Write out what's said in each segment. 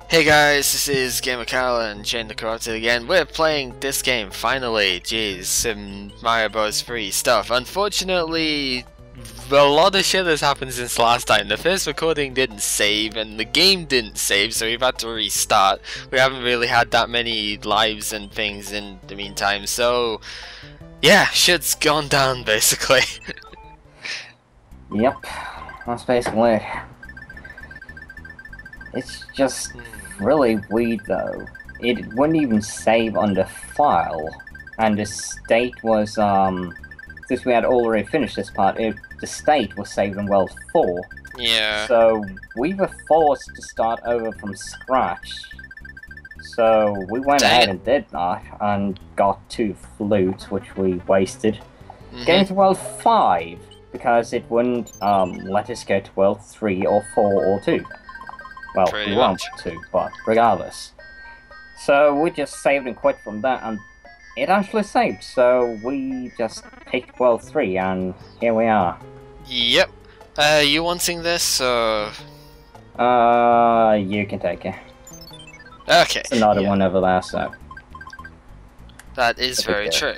Hey guys, this is gamercal and Shane the Corrupted again. We're playing this game, finally. Jeez, some Mario Bros. 3 stuff. Unfortunately, a lot of shit has happened since last time. The first recording didn't save, and the game didn't save, so we've had to restart. We haven't really had that many lives and things in the meantime, so... yeah, shit's gone down, basically. Yep, that's basically it. It's just really weird though. It wouldn't even save on the file, and the state was, since we had already finished this part, the state was saved in World 4. Yeah. So we were forced to start over from scratch. So we went ahead and did that, and got 2 flutes, which we wasted. Getting to World 5, because it wouldn't let us go to World 3 or 4 or 2. Well, Pretty we wanted much. to, but regardless. So we just saved and quit from that, and it actually saved, so we just picked World 3, and here we are. Yep. You wanting this, or...? You can take it. Okay. It's another one over there, so... That is very true.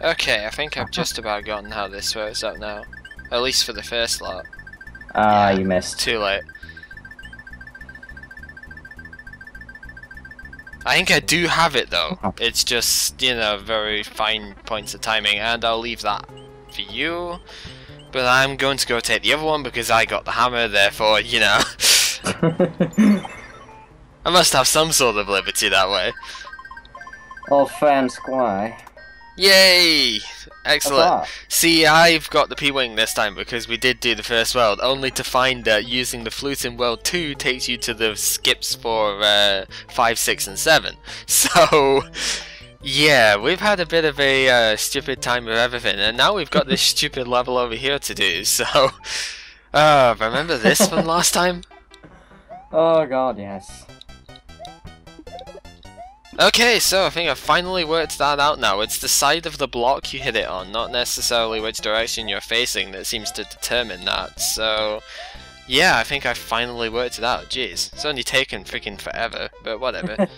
Okay, I think I've just about gotten how this works out now. At least for the first lot. You missed. Too late. I think I do have it though. It's just, you know, very fine points of timing, and I'll leave that for you. But I'm going to go take the other one because I got the hammer, therefore, you know. I must have some sort of liberty that way. All fair and square. Yay! Excellent. Huzzah. See, I've got the P-Wing this time because we did do the first world, only to find that using the flute in World 2 takes you to the skips for 5, 6 and 7. So, yeah, we've had a bit of a stupid time with everything, and now we've got this stupid level over here to do, so... remember this from last time? Oh god, yes. Okay, so I think I've finally worked that out now. It's the side of the block you hit it on, not necessarily which direction you're facing that seems to determine that. So, yeah, I think I've finally worked it out. Jeez, it's only taken freaking forever, but whatever.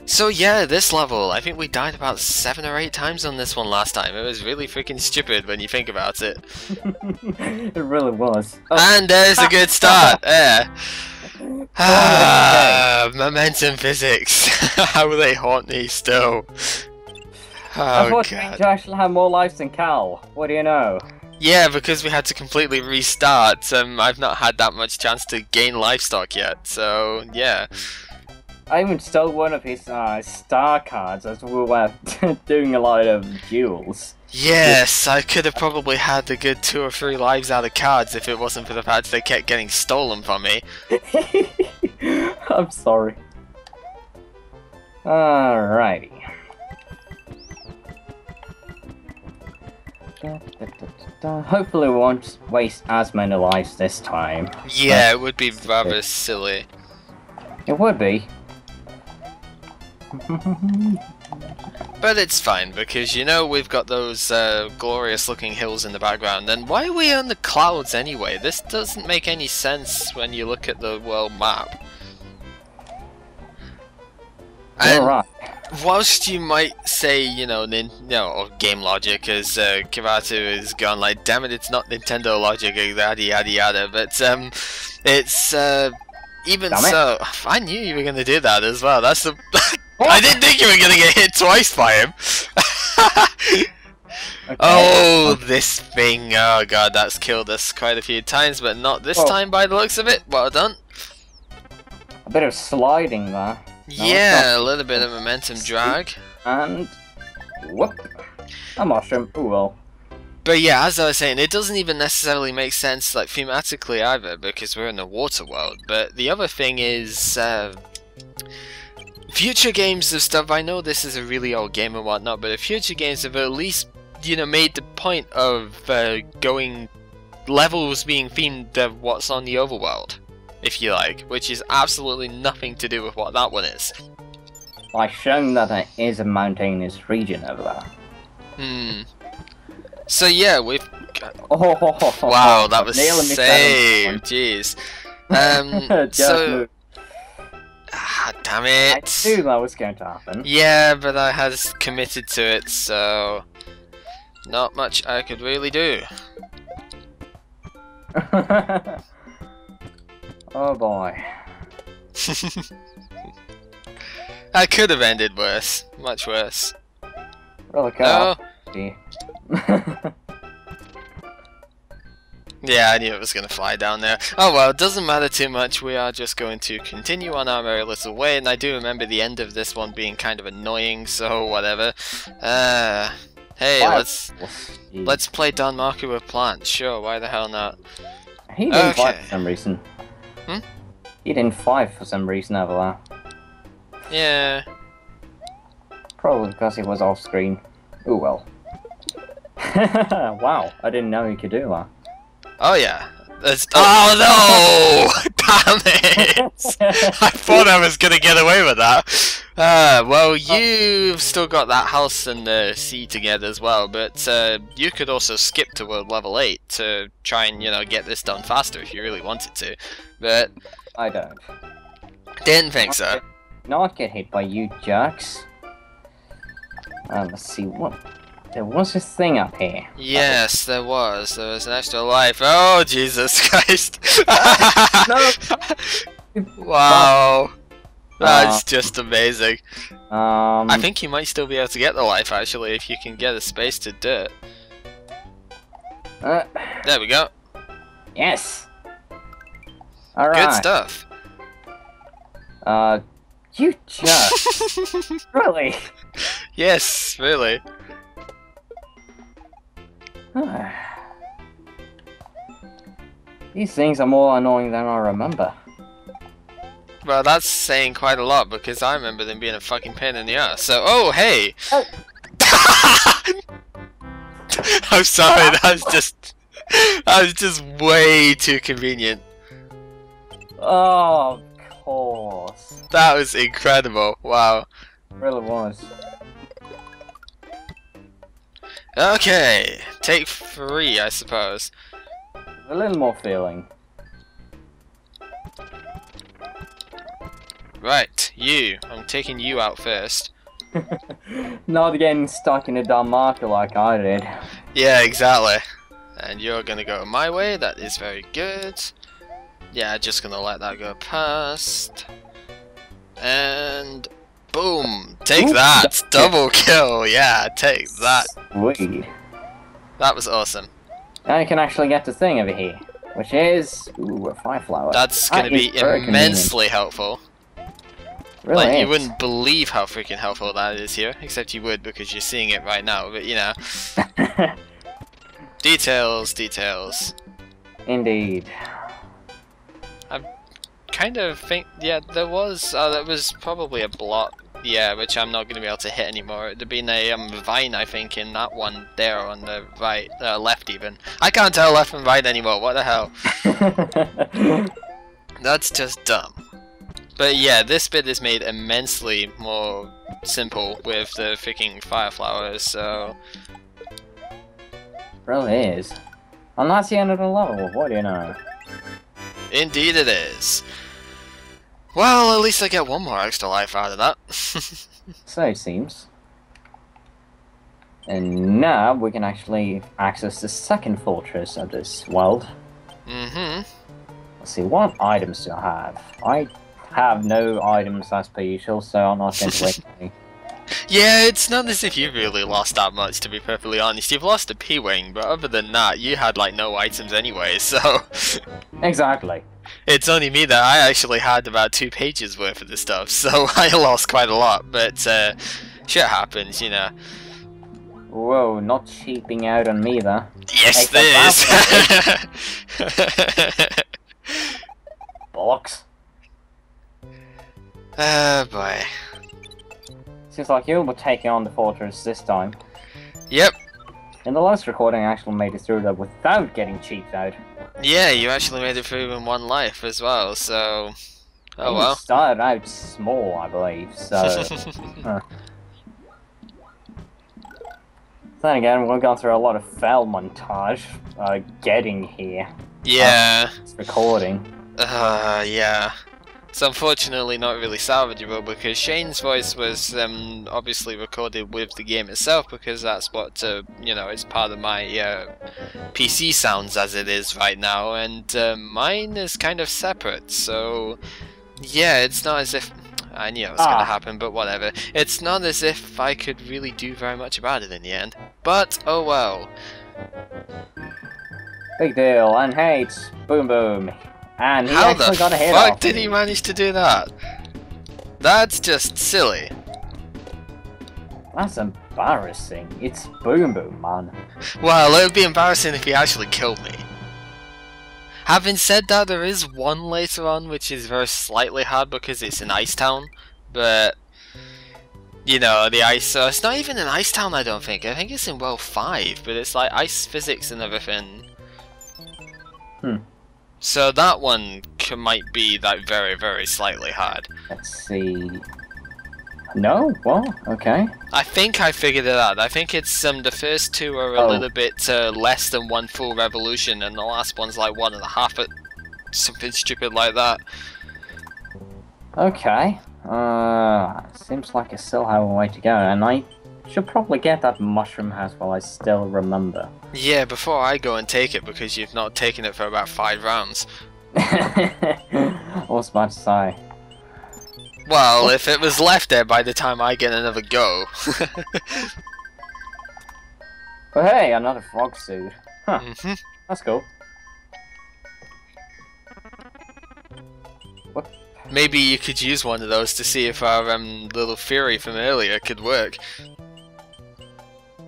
So yeah, this level, I think we died about 7 or 8 times on this one last time. It was really freaking stupid when you think about it. It really was. Oh. And there's a good start, there. Momentum physics. How will they haunt me still? I Oh thought god. you actually have more lives than Cal. What do you know? Yeah, because we had to completely restart. I've not had that much chance to gain livestock yet, so yeah. I even stole one of his star cards as we were doing a lot of duels. Yes, I could have probably had a good 2 or 3 lives out of cards if it wasn't for the fact they kept getting stolen from me. I'm sorry. Alrighty. Hopefully we won't waste as many lives this time. Yeah, it would be rather silly. It would be. But it's fine, because you know we've got those glorious looking hills in the background, and why are we on the clouds anyway? This doesn't make any sense when you look at the world map. And Alright. whilst you might say, you know, or game logic, as Kiratu has gone like, damn it, it's not Nintendo logic, yada yada yada, but it's even so, I knew you were gonna do that as well. That's the I didn't think you were gonna get hit twice by him. Okay. Oh, this thing! Oh god, that's killed us quite a few times, but not this time by the looks of it. Well done. A bit of sliding there. Yeah, a little bit of momentum drag. And whoop, a mushroom. Ooh well. But yeah, as I was saying, it doesn't even necessarily make sense, like, thematically either, because we're in the water world. But the other thing is, future games of stuff, I know this is a really old game and whatnot, but future games have at least, you know, made the point of going levels being themed of what's on the overworld, if you like, which is absolutely nothing to do with what that one is. By showing that there is a mountainous region over there. So yeah, we've Oh, Wow, that was nailing me saved. Jeez. So. Ah, damn it. I knew that was going to happen. Yeah, but I had committed to it, so not much I could really do. Oh boy. I could have ended worse, much worse. Really could. No. Be. Yeah, I knew it was going to fly down there. Oh well, it doesn't matter too much. We are just going to continue on our merry little way, and I do remember the end of this one being kind of annoying, so whatever. Hey, let's play Don Marco with plants. Sure, why the hell not? He didn't fight for some reason. Hmm? He didn't fight for some reason over there. Yeah. Probably because he was off screen. Oh well. Wow, I didn't know he could do that. Oh yeah. Oh no! Damn it! I thought I was gonna get away with that. Well, you've still got that house and the sea together as well, but you could also skip to world level 8 to try and, you know, get this done faster if you really wanted to. But I don't. Didn't think so. Not get hit by you jerks. Let's see what. There was a thing up here. Yes, there was. There was an extra life. Oh, Jesus Christ. No. Wow. That's just amazing. I think you might still be able to get the life, actually, if you can get a space to do it. There we go. Yes. Alright. Good stuff. You jerk. Really? Yes, really. These things are more annoying than I remember. Well, that's saying quite a lot, because I remember them being a fucking pain in the ass. So, oh, hey! Oh. I'm sorry, that was just way too convenient. Oh, of course. That was incredible, wow. It really was. Okay, take 3, I suppose. A little more feeling. Right, you. I'm taking you out first. Not getting stuck in a dumb marker like I did. Yeah, exactly. And you're gonna go my way, that is very good. Yeah, just gonna let that go past. And boom! Take that! Double kill! Yeah, take that. Sweet. That was awesome. Now you can actually get the thing over here, which is a fire flower. That's gonna be immensely helpful. Really like, is. you wouldn't believe how freaking helpful that is here, except you would because you're seeing it right now, but you know. Details, details. Indeed. I kind of think, yeah, there was probably a block, yeah, which I'm not going to be able to hit anymore. There'd been a vine, I think, in that one there on the right, left even. I can't tell left and right anymore, what the hell? That's just dumb. But yeah, this bit is made immensely more simple with the freaking fire flowers, so... Really is. And that's the end of the level, what do you know? Indeed it is. Well, at least I get one more extra life out of that. So it seems. And now we can actually access the second fortress of this world. Mm-hmm. Let's see, what items do I have? I have no items as per usual, so I'm not going to waste any. Yeah, it's not as if you've really lost that much, to be perfectly honest. You've lost a P-Wing, but other than that, you had like no items anyway, so... Exactly. It's only me that I actually had about 2 pages worth of this stuff, so I lost quite a lot, but shit happens, you know. Whoa, not cheaping out on me though. Yes, this! Bollocks. Oh boy. Seems like you were taking on the fortress this time. Yep. In the last recording, I actually made it through that without getting cheaped out. Yeah, you actually made it through in 1 life as well, so... Oh well. You started out small, I believe, so... Then again, we've gone through a lot of fail montage getting here. Yeah. It's recording. Yeah. It's unfortunately not really salvageable because Shane's voice was obviously recorded with the game itself because that's what, you know, it's part of my PC sounds as it is right now, and mine is kind of separate, so yeah, it's not as if... I knew it was going to happen, but whatever. It's not as if I could really do very much about it in the end. But, oh well. Big deal, and hey, it's Boom Boom. And he How actually the got a hit fuck off did me. he manage to do that? That's just silly. That's embarrassing. It's Boom Boom, man. Well, it would be embarrassing if he actually killed me. Having said that, there is one later on which is very slightly hard because it's in Ice Town, but you know, the ice, it's not even in Ice Town, I don't think. I think it's in World 5, but it's like ice physics and everything. So that one might be like very, very slightly hard. Let's see. No? Well, okay. I think I figured it out. I think it's the first two are a little bit less than one full revolution, and the last one's like 1.5, something stupid like that. Okay. Seems like I still have a way to go, and I should probably get that mushroom house while I still remember. Yeah, before I go and take it, because you've not taken it for about 5 rounds. I was about to say. Well, if it was left there by the time I get another go. But hey, another frog suit. Huh. That's cool. What? Maybe you could use one of those to see if our little theory from earlier could work.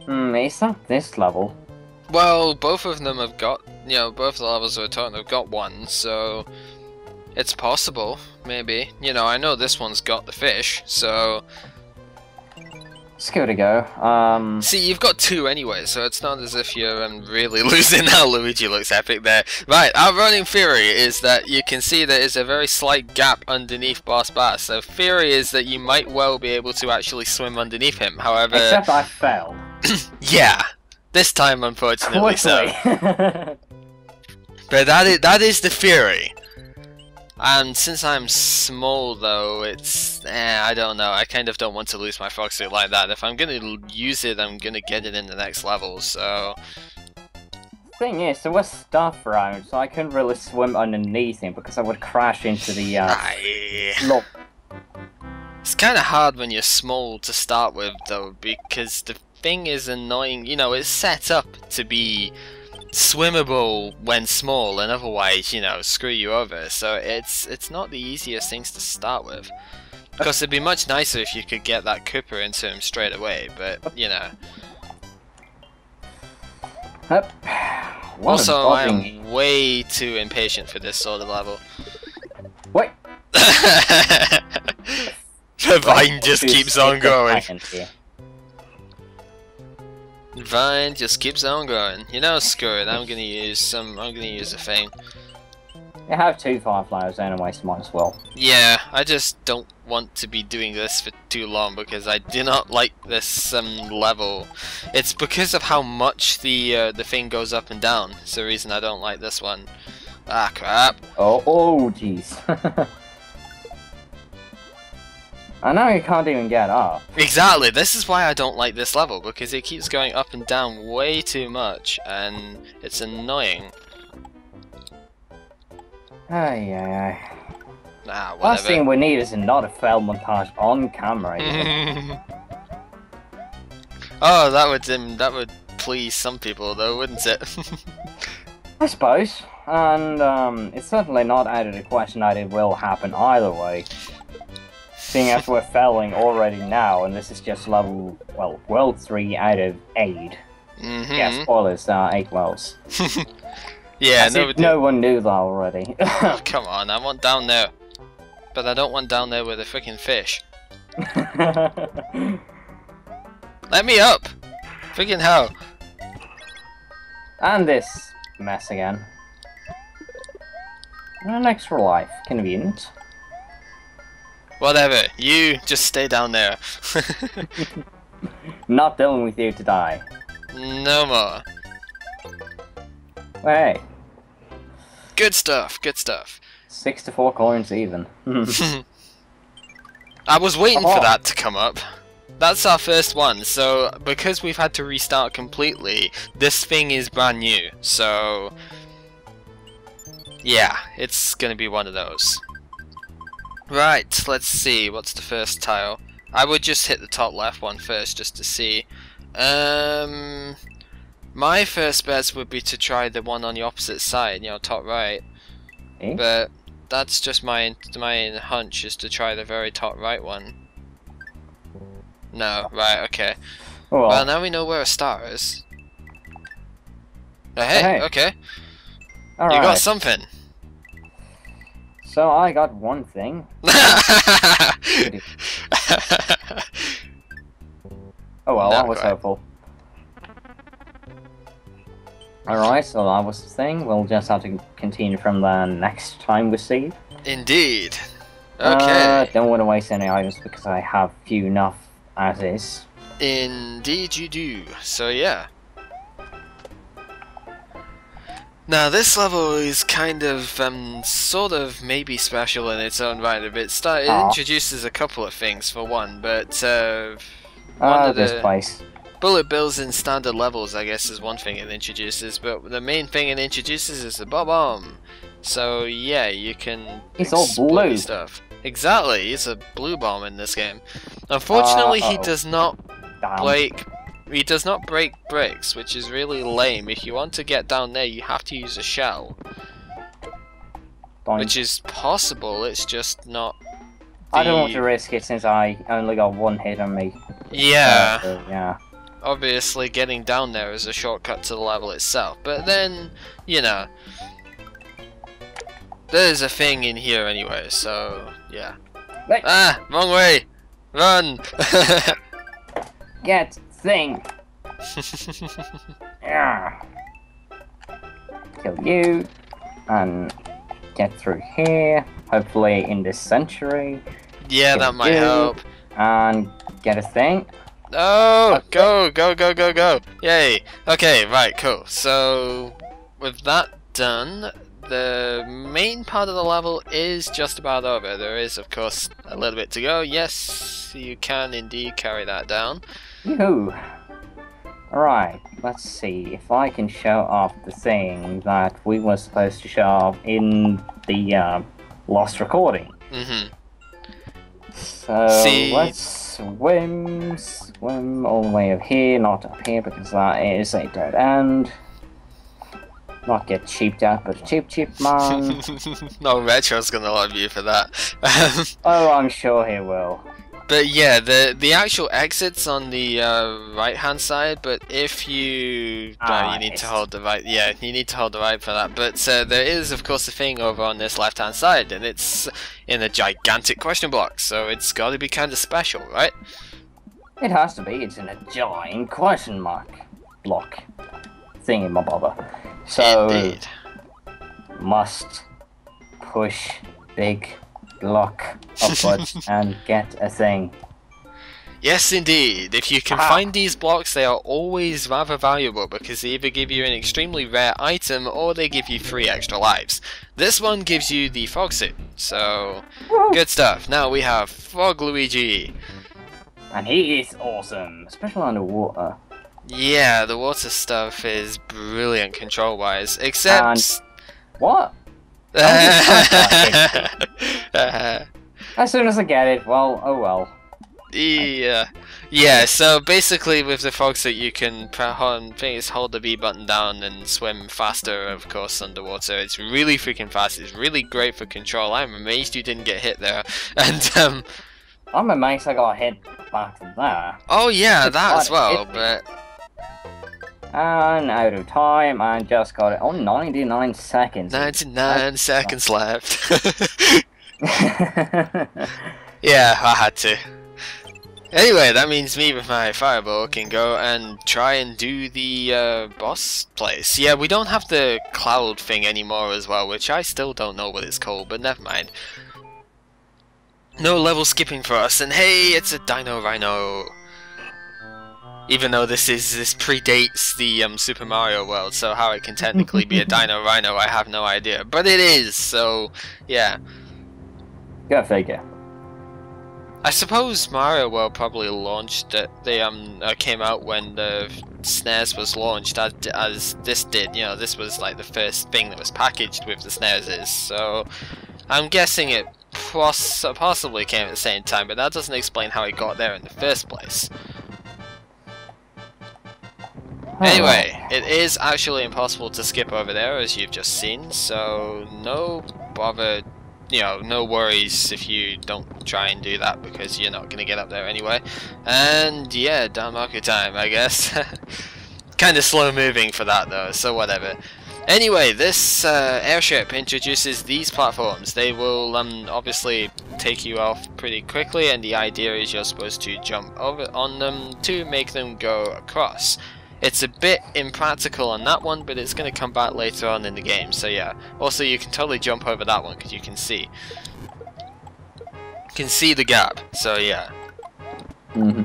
It's not this level. Well, both of them have got, you know, both the levels we're talking have got one, so it's possible, maybe. You know, I know this one's got the fish, so... Let's give it a go. See, you've got 2 anyway, so it's not as if you're really losing now. Luigi looks epic there. Right, our running theory is that you can see there is a very slight gap underneath Boss Bass. So theory is that you might well be able to actually swim underneath him, however... Except I fell. Yeah, this time unfortunately so. Quickly. But that is the theory. And since I'm small though, it's... I don't know, I kind of don't want to lose my frog suit like that. If I'm gonna use it, I'm gonna get it in the next level, so... Thing is, there was stuff around, so I couldn't really swim underneath him because I would crash into the, Look. It's kinda hard when you're small to start with though, because the thing is annoying, you know, it's set up to be swimmable when small, and otherwise, you know, screw you over. So it's not the easiest things to start with. Of course, it'd be much nicer if you could get that Cooper into him straight away, but you know. Also, I'm way too impatient for this sort of level. Wait. The vine just keeps on going. Vine just keeps on going. You know, screw it. I'm gonna use a thing. You have 2 fireflies anyway, so might as well. Yeah, I just don't want to be doing this for too long because I do not like this level. It's because of how much the thing goes up and down. It's the reason I don't like this one. Ah, crap. Oh, jeez. I know you can't even get up. Exactly, this is why I don't like this level, because it keeps going up and down way too much, and it's annoying. Ay. Nah, whatever. Last thing we need is not a fail montage on camera. Oh, that would please some people though, wouldn't it? I suppose. And it's certainly not out of the question that it will happen either way. Seeing as we're failing already now, and this is just level, well, World 3 out of 8. Yeah, spoilers, 8 worlds. Yeah, no one knew that already. Oh, come on, I want down there. But I don't want down there with a freaking fish. Let me up! Freaking hell. And this mess again. An extra life. Convenient. Whatever, you just stay down there. Not dealing with you to die. No more. Hey, Good stuff, good stuff. 6 to 4 coins even. I was waiting for Oh. that to come up. That's our first one, so because we've had to restart completely, this thing is brand new, so yeah, it's gonna be one of those. Right, let's see, what's the first tile? I would just hit the top left one first just to see. My first bet would be to try the one on the opposite side, you know, top right. Eh? But that's just my hunch, is to try the very top right one. No, right, okay. Oh, Well, now we know where a star is. Hey, Hey. okay. all You right. got something. So I got one thing. Oh well, Not that was quite. hopeful. Alright, so that was the thing. We'll just have to continue from the next time we see. Indeed. Okay. Don't want to waste any items because I have few enough as is. Indeed you do. So yeah. Now this level is kind of, sort of maybe special in its own right a bit. It Aw. introduces a couple of things for one, but one of This the place. bullet bills in standard levels, I guess, is one thing it introduces, but the main thing it introduces is the bomb. So yeah, you can It's all explode blue. stuff. Exactly, it's a blue bomb in this game. Unfortunately, he Uh-oh. does not Damn. break bricks, which is really lame. If you want to get down there, you have to use a shell, Boink. which is possible. It's just not. I don't want the- to risk it since I only got one hit on me. Yeah. Yeah. Obviously, getting down there is a shortcut to the level itself, but then, you know, there's a thing in here anyway, so yeah. Wait. Ah, wrong way! Run! Get thing. Yeah. Kill you. And get through here. Hopefully in this century. Yeah, that might help. And get a thing. Oh, Okay. go, go, go, go, go! Yay! Okay, right, cool. So, with that done, the main part of the level is just about over. There is, of course, a little bit to go. Yes, you can indeed carry that down. Yoo-hoo. Alright, let's see if I can show off the thing that we were supposed to show off in the lost recording. Mm-hmm. So See- let's swim all the way over here, not up here because that is a dead end. Not get cheaped out, but cheap man. No, Retro's gonna love you for that. Oh, I'm sure he will. But yeah, the actual exit's on the right hand side, but if you you need to hold the right, yeah, you need to hold the right for that. But there is of course a thing over on this left hand side, and it's in a gigantic question block, so it's got to be kind of special, right? It has to be. It's in a giant question mark block thingy my bother. So Indeed. must push big block upwards and get a thing. Yes, indeed. If you can Ah. find these blocks, they are always rather valuable because they either give you an extremely rare item or they give you 3 extra lives. This one gives you the frog suit, so Woo! good stuff. Now we have Frog Luigi. And he is awesome, especially underwater. Yeah, the water stuff is brilliant control-wise, except... What? As soon as I get it, well, oh well. Yeah, so basically with the frog suit you can hold the B button down and swim faster, of course, underwater. It's really freaking fast, it's really great for control. I'm amazed you didn't get hit there. And, I'm amazed I got hit back there. oh yeah, that as well, It- but... And out of time, I just got it on 99 seconds. 99 seconds left. Yeah, I had to. Anyway, that means me with my fireball can go and try and do the boss place. Yeah, we don't have the cloud thing anymore as well, which I still don't know what it's called, but never mind. No level skipping for us, and hey, it's a Dino Rhino. Even though this predates the Super Mario World, so how it can technically be a Dino Rhino, I have no idea. But it is, so yeah. Go figure. I suppose Mario World probably launched it. They came out when the SNES was launched, as this did. You know, this was like the first thing that was packaged with the SNES. So I'm guessing it possibly came at the same time, but that doesn't explain how it got there in the first place. Anyway, it is actually impossible to skip over there, as you've just seen, so no bother, you know, no worries if you don't try and do that, because you're not going to get up there anyway. And yeah, down marker time, I guess. Kind of slow moving for that though, so whatever. Anyway, this airship introduces these platforms. They will obviously take you off pretty quickly, and the idea is you're supposed to jump over on them to make them go across. It's a bit impractical on that one, but it's going to come back later on in the game, so yeah. Also, you can totally jump over that one, because you can see. You can see the gap, so yeah. Mm-hmm.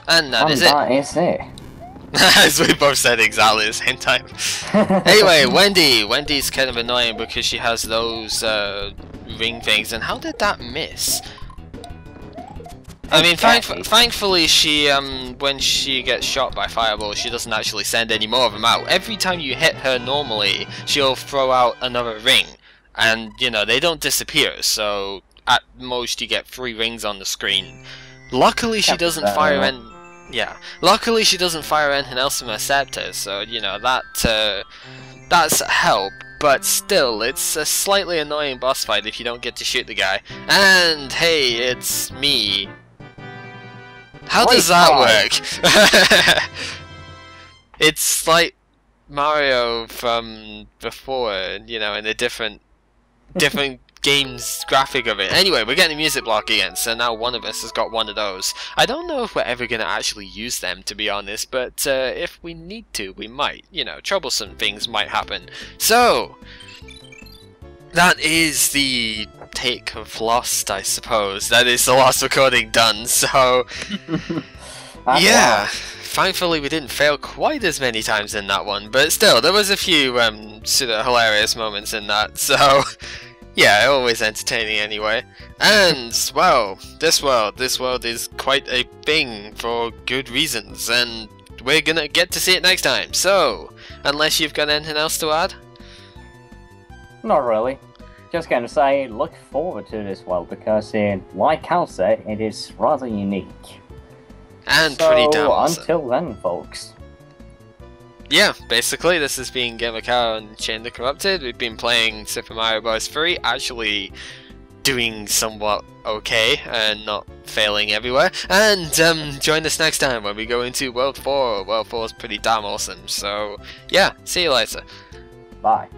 And that is it. That is it. As we both said exactly at the same time. Anyway, Wendy's kind of annoying because she has those ring things, and how did that miss? I mean, thankfully she, when she gets shot by fireballs, she doesn't actually send any more of them out. Every time you hit her normally, she'll throw out another ring. And, you know, they don't disappear, so at most you get 3 rings on the screen. Luckily she doesn't fire luckily she doesn't fire anything else from her scepter, so, you know, that's a help. But still, it's a slightly annoying boss fight if you don't get to shoot the guy. And, hey, it's me. How does that work? It's like Mario from before, you know, in a different game's graphic of it. Anyway, we're getting a music block again, so now one of us has got one of those. I don't know if we're ever going to actually use them, to be honest, but if we need to, we might. You know, troublesome things might happen. So, that is the take of Lost, I suppose. That is the last recording done, so yeah. Thankfully we didn't fail quite as many times in that one, but still, there was a few sort of hilarious moments in that, so yeah, always entertaining anyway. And, well, this world is quite a thing for good reasons, and we're gonna get to see it next time, so, unless you've got anything else to add? Not really. Just going to say, look forward to this world, because like Cal said, it is rather unique. And pretty damn awesome. Until then, folks. Yeah, basically, this has been gamercal and Chain the Corrupted. We've been playing Super Mario Bros. 3, actually doing somewhat okay, and not failing everywhere. And join us next time when we go into World 4. World 4 is pretty damn awesome, so yeah, see you later. Bye.